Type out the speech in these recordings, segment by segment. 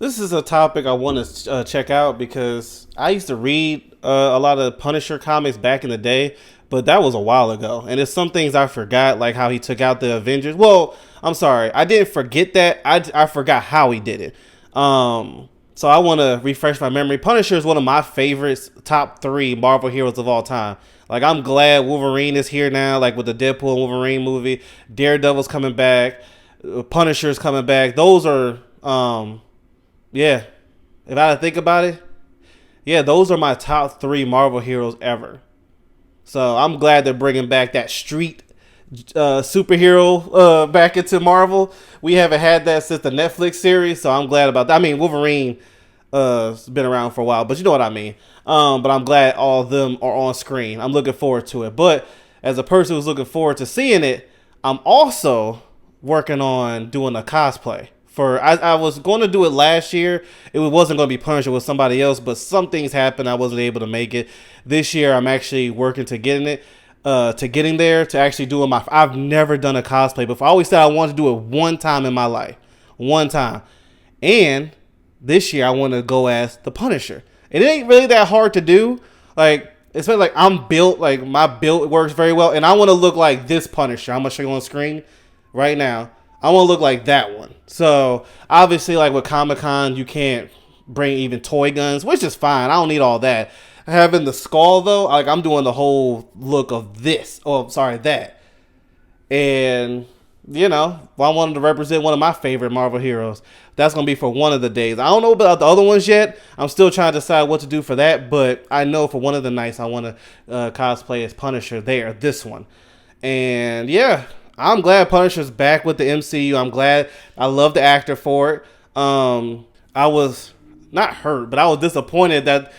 This is a topic I want to check out because I used to read a lot of Punisher comics back in the day, but that was a while ago. And there's some things I forgot, like how he took out the Avengers. Well, I'm sorry, I didn't forget that. I forgot how he did it. So I want to refresh my memory. Punisher is one of my favorites, top 3 Marvel heroes of all time. Like, I'm glad Wolverine is here now, like with the Deadpool and Wolverine movie. Daredevil's coming back. Punisher's coming back. Those are, yeah. If I had to think about it, yeah, those are my top 3 Marvel heroes ever. So I'm glad they're bringing back that street superhero back into Marvel. We haven't had that since the Netflix series, so I'm glad about that. I mean, Wolverine has been around for a while, but you know what I mean. But I'm glad all of them are on screen. I'm looking forward to it. But as a person who's looking forward to seeing it, I'm also working on doing a cosplay. I was going to do it last year. It wasn't going to be Punisher with somebody else, but some things happened. I wasn't able to make it. This year, I'm actually working to getting there, to actually doing I've never done a cosplay before. I always said I wanted to do it one time in my life. One time. And this year, I want to go as the Punisher. It ain't really that hard to do. Like, especially like I'm built, like my build works very well. And I want to look like this Punisher. I'm going to show you on screen right now. I want to look like that one. So, obviously, like with Comic-Con, you can't bring even toy guns, which is fine. I don't need all that. Having the skull, though, like I'm doing the whole look of this. Oh, sorry, that. And, you know, I wanted to represent one of my favorite Marvel heroes. That's going to be for one of the days. I don't know about the other ones yet. I'm still trying to decide what to do for that. But I know for one of the nights, I want to cosplay as Punisher there, this one. And, yeah. I'm glad Punisher's back with the MCU. I'm glad. I love the actor for it. I was not hurt, but I was disappointed that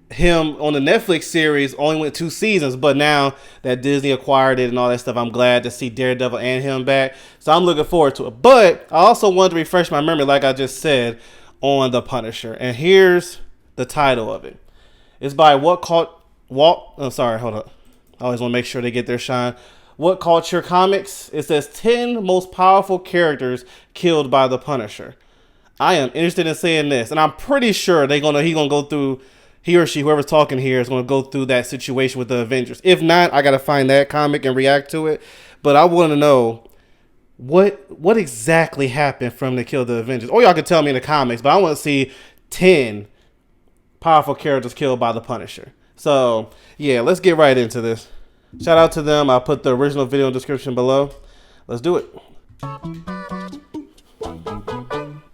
him on the Netflix series only went 2 seasons. But now that Disney acquired it and all that stuff, I'm glad to see Daredevil and him back. So I'm looking forward to it. But I also wanted to refresh my memory, like I just said, on the Punisher. And here's the title of it. It's by hold up. I always want to make sure they get their shine. What Culture Comics. It says 10 most powerful characters killed by the Punisher. I am interested in seeing this, and I'm pretty sure he gonna go through, he or she, whoever's talking here, is gonna go through that situation with the Avengers. If not, I gotta find that comic and react to it. But I want to know what exactly happened from to kill the Avengers. Or y'all can tell me in the comics, but I want to see 10 powerful characters killed by the Punisher. So yeah, let's get right into this. Shout out to them. I'll put the original video in the description below. Let's do it.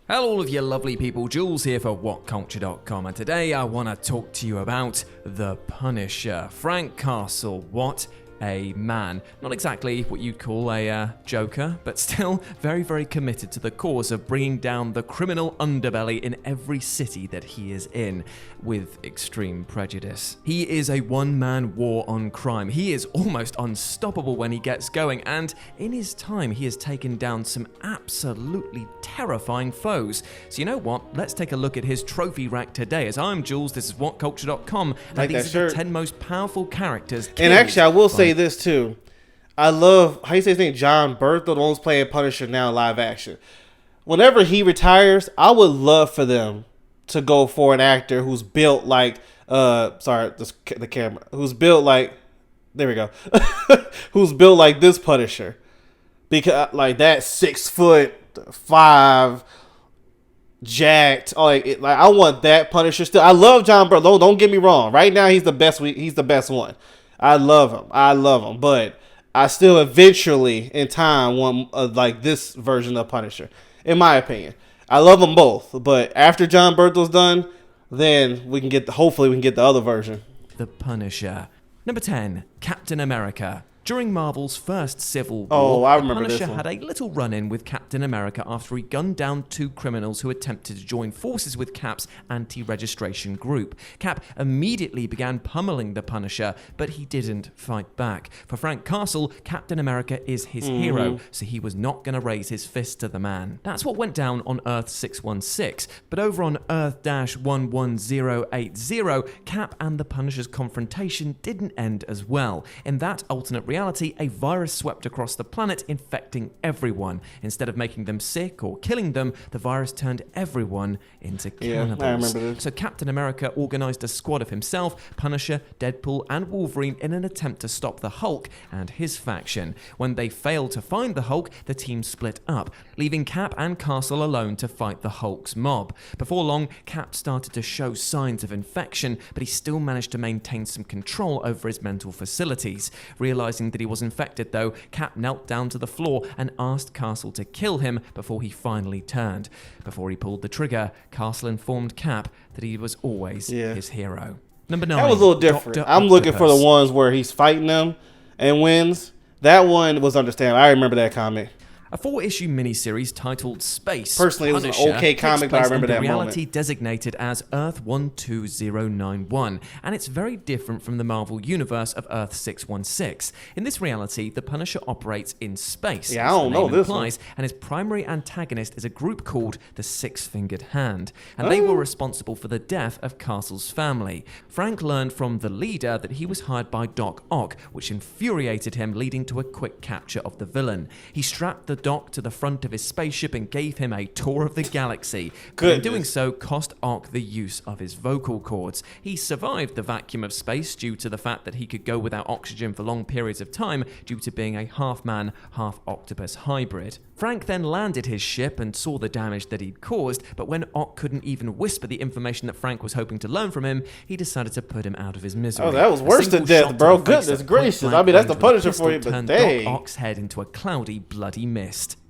Hello all of you lovely people, Jules here for WhatCulture.com, and today I want to talk to you about the Punisher. Frank Castle, what a man. Not exactly what you'd call a joker, but still very, very committed to the cause of bringing down the criminal underbelly in every city that he is in, with extreme prejudice. He is a one-man war on crime. He is almost unstoppable when he gets going, and in his time he has taken down some absolutely terrifying foes. So you know what? Let's take a look at his trophy rack today. As I'm Jules, this is WhatCulture.com, and these are the 10 most powerful characters. And actually, I will say this too. I love, how you say his name, John Bertha, the one who's playing Punisher now live action. Whenever he retires, I would love for them to go for an actor who's built like, the camera, who's built like, there we go, who's built like this Punisher. Because like that 6'5", jacked, like I want that Punisher still. I love John Bertha. Don't get me wrong. Right now, he's the best. He's the best one. I love him, but I still eventually, in time, want like this version of Punisher. In my opinion, I love them both, but after John Berthel's done, then hopefully we can get the other version. The Punisher. Number 10, Captain America. During Marvel's first Civil Oh, War, I remember Punisher this one. had a little run-in with Captain America after he gunned down 2 criminals who attempted to join forces with Cap's anti-registration group. Cap immediately began pummeling the Punisher, but he didn't fight back. For Frank Castle, Captain America is his hero, so he was not going to raise his fist to the man. That's what went down on Earth 616, but over on Earth-11080, Cap and the Punisher's confrontation didn't end as well. In that alternate reality, reality, a virus swept across the planet, infecting everyone. Instead of making them sick or killing them, the virus turned everyone into cannibals. I remember this. So Captain America organized a squad of himself, Punisher, Deadpool, and Wolverine in an attempt to stop the Hulk and his faction. When they failed to find the Hulk, the team split up, leaving Cap and Castle alone to fight the Hulk's mob. Before long, Cap started to show signs of infection, but he still managed to maintain some control over his mental facilities. Realizing that he was infected though, Cap knelt down to the floor and asked Castle to kill him before he finally turned. Before he pulled the trigger, Castle informed Cap that he was always his hero. Number 9. That was a little different. Dr. I'm looking for the Octopus. ones where he's fighting them and wins. That one was understandable. I remember that comic. A 4-issue miniseries titled Space Personally, it was an Punisher okay takes comic, but I place remember in the that reality moment. designated as Earth 12091, and it's very different from the Marvel universe of Earth 616. In this reality, the Punisher operates in space, Yeah, I don't as the know name this implies, and his primary antagonist is a group called the Six-Fingered Hand, and they were responsible for the death of Castle's family. Frank learned from the leader that he was hired by Doc Ock, which infuriated him, leading to a quick capture of the villain. He strapped the Doc to the front of his spaceship and gave him a tour of the galaxy. But in doing so, cost Ock the use of his vocal cords. He survived the vacuum of space due to the fact that he could go without oxygen for long periods of time due to being a half-man, half-octopus hybrid. Frank then landed his ship and saw the damage that he'd caused, but when Ock couldn't even whisper the information that Frank was hoping to learn from him, he decided to put him out of his misery. Oh, that was worse than death, bro. Goodness gracious. I mean, that's the Punisher for you, but turned dang. Doc Ock's head into a cloudy, bloody mist.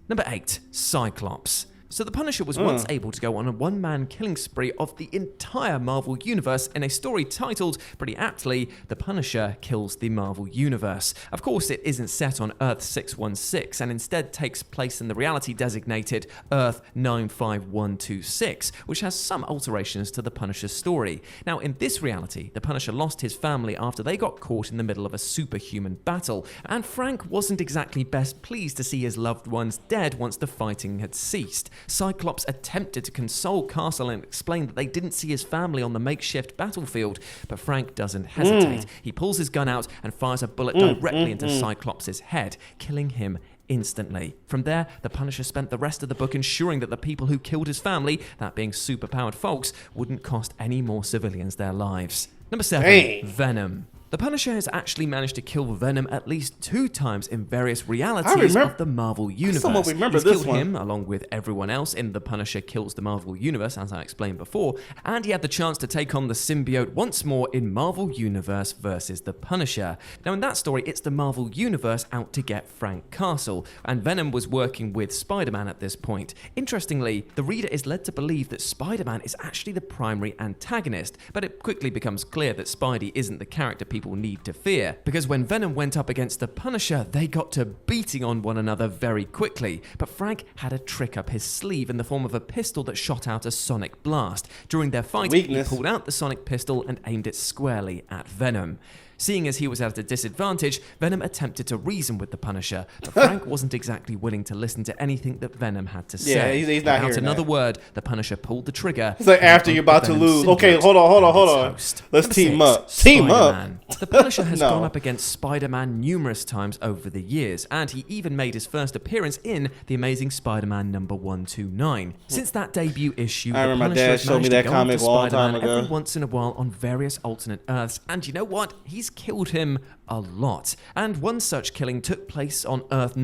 Number 8. Cyclops. So the Punisher was once able to go on a one-man killing spree of the entire Marvel Universe in a story titled, pretty aptly, The Punisher Kills the Marvel Universe. Of course, it isn't set on Earth 616 and instead takes place in the reality designated Earth 95126, which has some alterations to the Punisher's story. Now, in this reality, the Punisher lost his family after they got caught in the middle of a superhuman battle, and Frank wasn't exactly best pleased to see his loved ones dead once the fighting had ceased. Cyclops attempted to console Castle and explain that they didn't see his family on the makeshift battlefield, but Frank doesn't hesitate. He pulls his gun out and fires a bullet directly into Cyclops' head, killing him instantly. From there, the Punisher spent the rest of the book ensuring that the people who killed his family, that being superpowered folks, wouldn't cost any more civilians their lives. Number 7. Dang. Venom. The Punisher has actually managed to kill Venom at least 2 times in various realities of the Marvel Universe. somewhat remember He's this killed one. him along with everyone else in The Punisher Kills the Marvel Universe, as I explained before, and he had the chance to take on the symbiote once more in Marvel Universe versus the Punisher. Now in that story, it's the Marvel Universe out to get Frank Castle, and Venom was working with SpiderMan at this point. Interestingly, the reader is led to believe that SpiderMan is actually the primary antagonist, but it quickly becomes clear that Spidey isn't the character people need to fear, because when Venom went up against the Punisher, they got to beating on one another very quickly. But Frank had a trick up his sleeve in the form of a pistol that shot out a sonic blast. During their fight, Weakness. he pulled out the sonic pistol and aimed it squarely at Venom. Seeing as he was at a disadvantage, Venom attempted to reason with the Punisher, but Frank wasn't exactly willing to listen to anything that Venom had to say. Yeah, he's not Without hearing another that. word, the Punisher pulled the trigger. It's like after you're about to Venom lose. Okay, symbiote hold on. and its Let's host. team Number up. 6, Team up. Spider-Man. The Punisher has No. gone up against Spider-Man numerous times over the years, and he even made his first appearance in The Amazing Spider-Man number 129. Since that debut issue, I the remember my Punisher dad has showed me managed to that go comic after a long Spider-Man time ago. every once in a while on various alternate Earths, and you know what? He's killed him a lot. And one such killing took place on Earth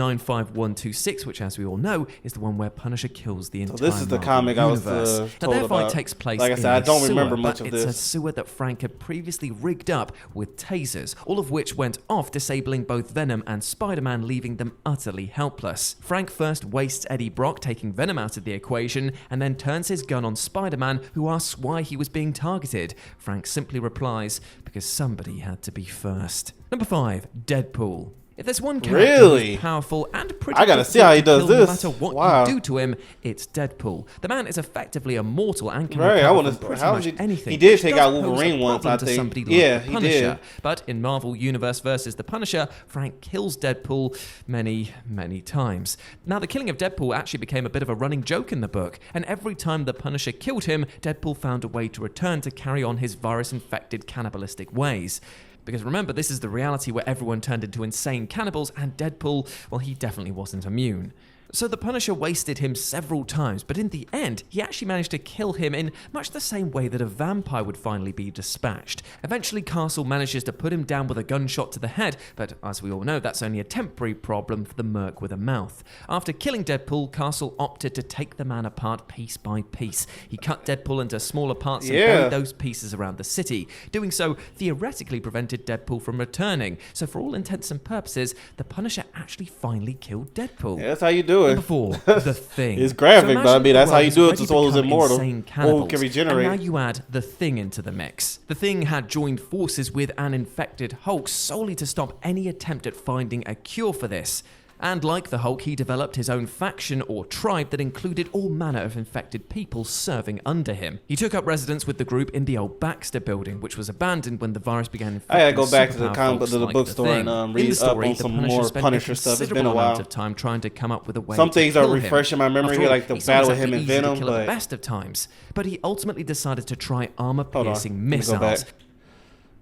95126, which, as we all know, is the one where Punisher kills the entire this is the Marvel comic I was, universe. Now, told their fight about. takes place Like I in said, I a don't sewer, remember much but of it's a this. sewer that Frank had previously rigged up with tasers, all of which went off, disabling both Venom and Spider-Man, leaving them utterly helpless. Frank first wastes Eddie Brock, taking Venom out of the equation, and then turns his gun on Spider-Man, who asks why he was being targeted. Frank simply replies, because somebody had to be first. Number 5, Deadpool. If there's one character Really? who's powerful and pretty I gotta see how he does difficult to kill this. no matter what Wow. you do to him, it's Deadpool. The man is effectively immortal and can Right, I recover wanna- from pretty how much did he- anything. he did which take does out pose a Wolverine once, problem I to think. somebody Yeah, like the he Punisher. did. But in Marvel Universe versus the Punisher, Frank kills Deadpool many, many times. Now, the killing of Deadpool actually became a bit of a running joke in the book, and every time the Punisher killed him, Deadpool found a way to return to carry on his virus-infected cannibalistic ways. Because remember, this is the reality where everyone turned into insane cannibals, and Deadpool, well, he definitely wasn't immune. So the Punisher wasted him several times, but in the end, he actually managed to kill him in much the same way that a vampire would finally be dispatched. Eventually, Castle manages to put him down with a gunshot to the head, but as we all know, that's only a temporary problem for the merc with a mouth. After killing Deadpool, Castle opted to take the man apart piece by piece. He cut Deadpool into smaller parts and buried those pieces around the city. Doing so theoretically prevented Deadpool from returning, so for all intents and purposes, the Punisher actually finally killed Deadpool. Yeah, that's how you do it. Number 4, The Thing. It's graphic, but I mean, that's how you do it to someone souls immortal. Or can And regenerate. now you add The Thing into the mix. The Thing had joined forces with an infected Hulk solely to stop any attempt at finding a cure for this. And like the Hulk, he developed his own faction or tribe that included all manner of infected people serving under him. He took up residence with the group in the old Baxter building, which was abandoned when the virus began infecting. I gotta go back to the superpower comic book, folks to the like bookstore Thing. and read up on some more Punisher stuff. It's been a while. Of time trying to come up with a way Some things to are kill him. refreshing my memory, After all, like the it's not battle with exactly him and easy to Venom, kill at the but- best of times, but he ultimately decided to try Hold on, armor-piercing let me go back. missiles.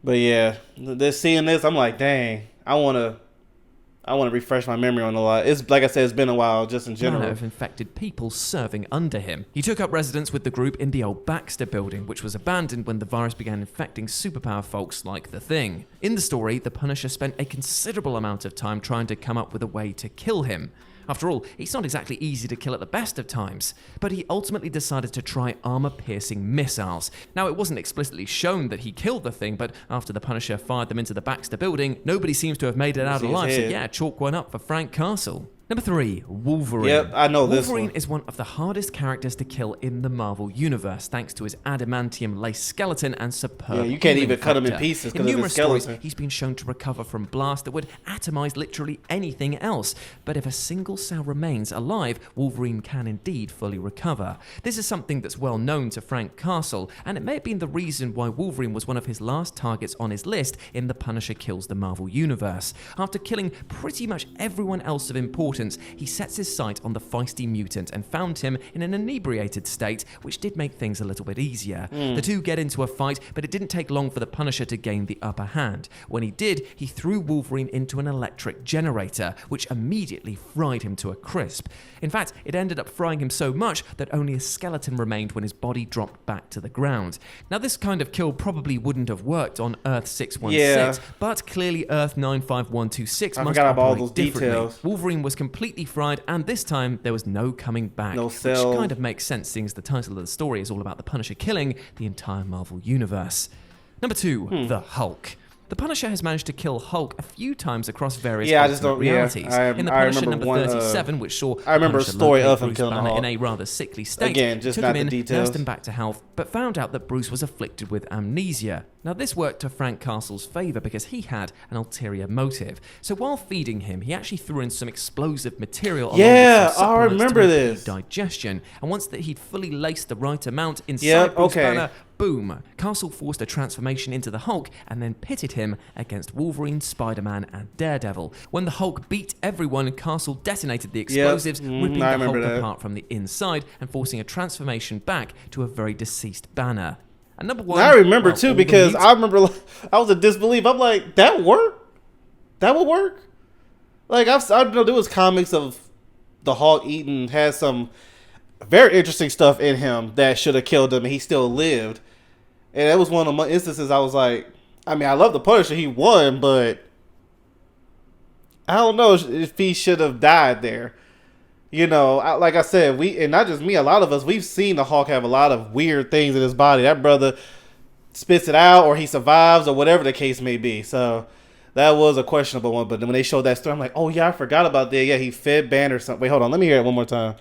But yeah, seeing this, I'm like, dang, I wanna refresh my memory on a lot. It's like I said, it's been a while, just in general. Manner of infected people serving under him. He took up residence with the group in the old Baxter building, which was abandoned when the virus began infecting superpower folks like the Thing. In the story, the Punisher spent a considerable amount of time trying to come up with a way to kill him. After all, he's not exactly easy to kill at the best of times, but he ultimately decided to try armor-piercing missiles. Now, it wasn't explicitly shown that he killed the Thing, but after the Punisher fired them into the Baxter building, nobody seems to have made it out alive, so yeah, chalk one up for Frank Castle. Number 3, Wolverine. Yep, I know this Wolverine one. is one of the hardest characters to kill in the Marvel Universe, thanks to his adamantium lace skeleton and superb Yeah, you can't healing even cut him in factor. pieces 'cause In of his numerous stories, skeleton. he's been shown to recover from blasts that would atomize literally anything else. But if a single cell remains alive, Wolverine can indeed fully recover. This is something that's well known to Frank Castle, and it may have been the reason why Wolverine was one of his last targets on his list in The Punisher Kills the Marvel Universe. After killing pretty much everyone else of importance, he sets his sight on the feisty mutant and found him in an inebriated state, which did make things a little bit easier. The two get into a fight, but it didn't take long for the Punisher to gain the upper hand. When he did, he threw Wolverine into an electric generator, which immediately fried him to a crisp. In fact, it ended up frying him so much that only a skeleton remained when his body dropped back to the ground. Now, this kind of kill probably wouldn't have worked on Earth 616, but clearly Earth 95126 I must forgot about all operate those differently. details. Wolverine was completely fried, and this time there was no coming back. No which cell. kind of makes sense, seeing as the title of the story is all about the Punisher killing the entire Marvel Universe. Number 2, The Hulk. The Punisher has managed to kill Hulk a few times across various alternate realities. In The Punisher remember number 37, which saw I remember a Punisher story locate of him Bruce killing the Banner Hulk. in a rather sickly state, Again, just took not him the in, details. nursed him back to health, but found out that Bruce was afflicted with amnesia. Now, this worked to Frank Castle's favour because he had an ulterior motive. So while feeding him, he actually threw in some explosive material along Yeah, with some I supplements remember to this. impede digestion. And once that he'd fully laced the right amount inside Bruce Banner, boom, Castle forced a transformation into the Hulk and then pitted him against Wolverine, Spider-Man, and Daredevil. When the Hulk beat everyone, Castle detonated the explosives, ripping the Hulk apart from the inside and forcing a transformation back to a very deceased Banner. And number 1, I remember too, because I remember I was in disbelief. I'm like, that worked? That would work? Like, I know there was comics of the Hulk eating, had some very interesting stuff in him that should have killed him, and he still lived. And that was one of the instances I was like, I mean, I love the Punisher, he won, but I don't know if he should have died there. You know, like I said, and not just me, a lot of us, we've seen the Hulk have a lot of weird things in his body. That brother spits it out, or he survives, or whatever the case may be. So that was a questionable one. But then when they showed that story, I'm like, oh yeah, I forgot about that. Yeah, he fed Banner something. Wait, hold on, let me hear it one more time.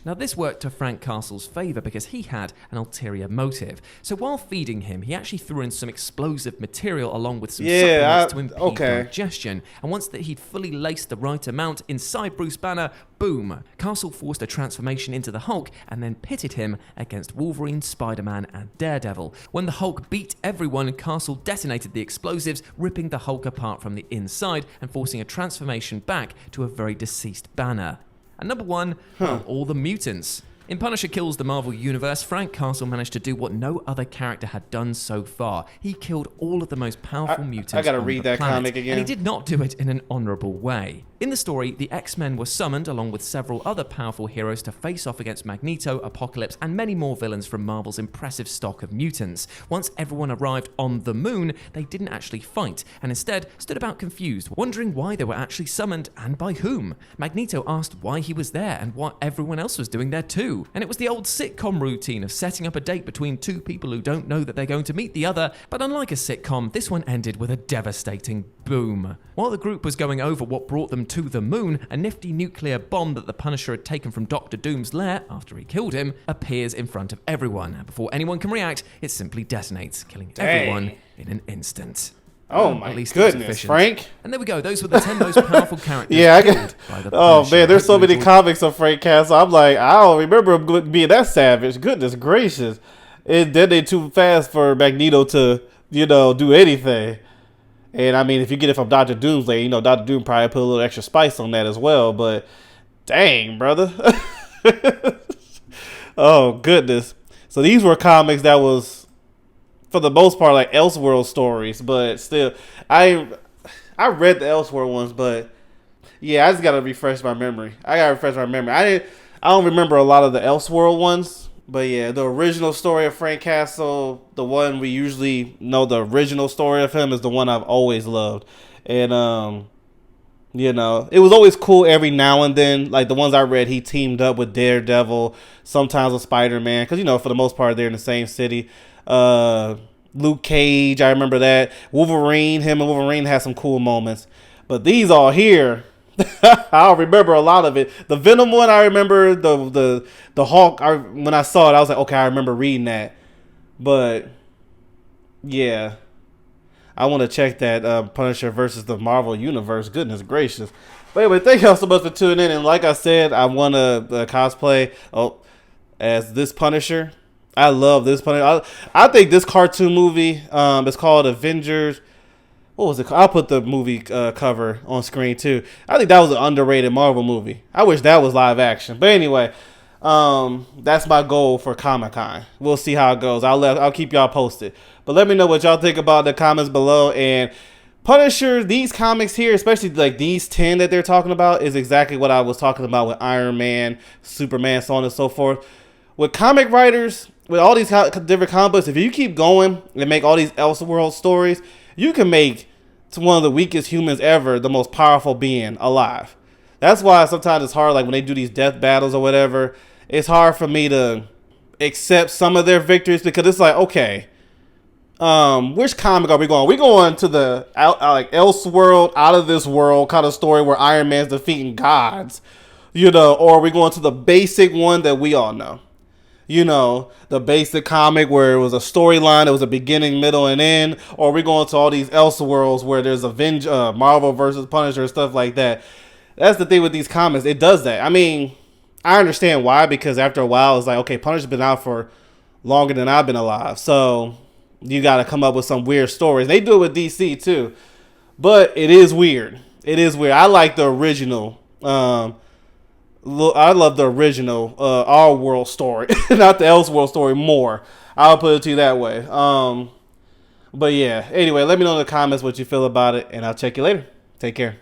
Now, this worked to Frank Castle's favour because he had an ulterior motive. So while feeding him, he actually threw in some explosive material along with some supplements to impede digestion. And once that he'd fully laced the right amount inside Bruce Banner, boom, Castle forced a transformation into the Hulk and then pitted him against Wolverine, Spider-Man, and Daredevil. When the Hulk beat everyone, Castle detonated the explosives, ripping the Hulk apart from the inside and forcing a transformation back to a very deceased Banner. And number 1, well, all the mutants. In Punisher Kills the Marvel Universe, Frank Castle managed to do what no other character had done so far. He killed all of the most powerful mutants I gotta on read the that planet, comic again. and he did not do it in an honorable way. In the story, the X-Men were summoned along with several other powerful heroes to face off against Magneto, Apocalypse, and many more villains from Marvel's impressive stock of mutants. Once everyone arrived on the moon, they didn't actually fight, and instead stood about confused, wondering why they were actually summoned and by whom. Magneto asked why he was there and what everyone else was doing there too. And it was the old sitcom routine of setting up a date between two people who don't know that they're going to meet the other, but unlike a sitcom, this one ended with a devastating boom. While the group was going over what brought them to the moon, a nifty nuclear bomb that the Punisher had taken from Dr. Doom's lair after he killed him appears in front of everyone, and before anyone can react, it simply detonates, killing everyone in an instant. Oh my goodness, Frank. And there we go. Those were the 10 most powerful characters. Yeah, I got. Oh man, there's so many comics of Frank Castle. I'm like, I don't remember him being that savage. Goodness gracious, then they too fast for Magneto to do anything. And I mean, if you get it from Dr. Doom's lair, Dr. Doom probably put a little extra spice on that as well. But dang, brother. Oh goodness. So these were comics that was, for the most part, like Elseworld stories, but still, I read the Elseworld ones, but yeah, I just gotta refresh my memory. I don't remember a lot of the Elseworld ones, but yeah, the original story of Frank Castle, the one we usually know, the original story of him is the one I've always loved, and it was always cool every now and then. Like the ones I read, he teamed up with Daredevil, sometimes with Spider-Man, because for the most part they're in the same city. Luke Cage, I remember that. Wolverine, him and Wolverine had some cool moments. But these all here, I don't remember a lot of it. The Venom one, I remember. The Hulk, when I saw it, I was like, okay, I remember reading that. But yeah, I want to check that Punisher versus the Marvel Universe. Goodness gracious. But anyway, thank y'all so much for tuning in. And like I said, I want to cosplay as this Punisher. I love this Punisher. I think this cartoon movie, it's called Avengers. What was it called? I'll put the movie cover on screen too. I think that was an underrated Marvel movie. I wish that was live action. But anyway, that's my goal for Comic-Con. We'll see how it goes. I'll keep y'all posted. But let me know what y'all think about in the comments below. And Punisher, these comics here, especially like these 10 that they're talking about, is exactly what I was talking about with Iron Man, Superman, so on and so forth. With comic writers, with all these different comic books, if you keep going and make all these Elseworld stories, you can make one of the weakest humans ever the most powerful being alive. That's why sometimes it's hard, like when they do these death battles or whatever, it's hard for me to accept some of their victories, because it's like, okay, which comic are we going? We going to the like Elseworld, out of this world kind of story where Iron Man's defeating gods, or are we going to the basic one that we all know? The basic comic where it was a storyline, it was a beginning, middle, and end, or we going to all these Elseworlds where there's Marvel versus Punisher and stuff like that. That's the thing with these comics. It does that. I mean, I understand why, because after a while, it's like, okay, Punisher's been out for longer than I've been alive, so you got to come up with some weird stories. They do it with DC too, but it is weird. I like the original. I love the original Our World story, not the Elseworld story more. I'll put it to you that way. But yeah, anyway, let me know in the comments what you feel about it, and I'll check you later. Take care.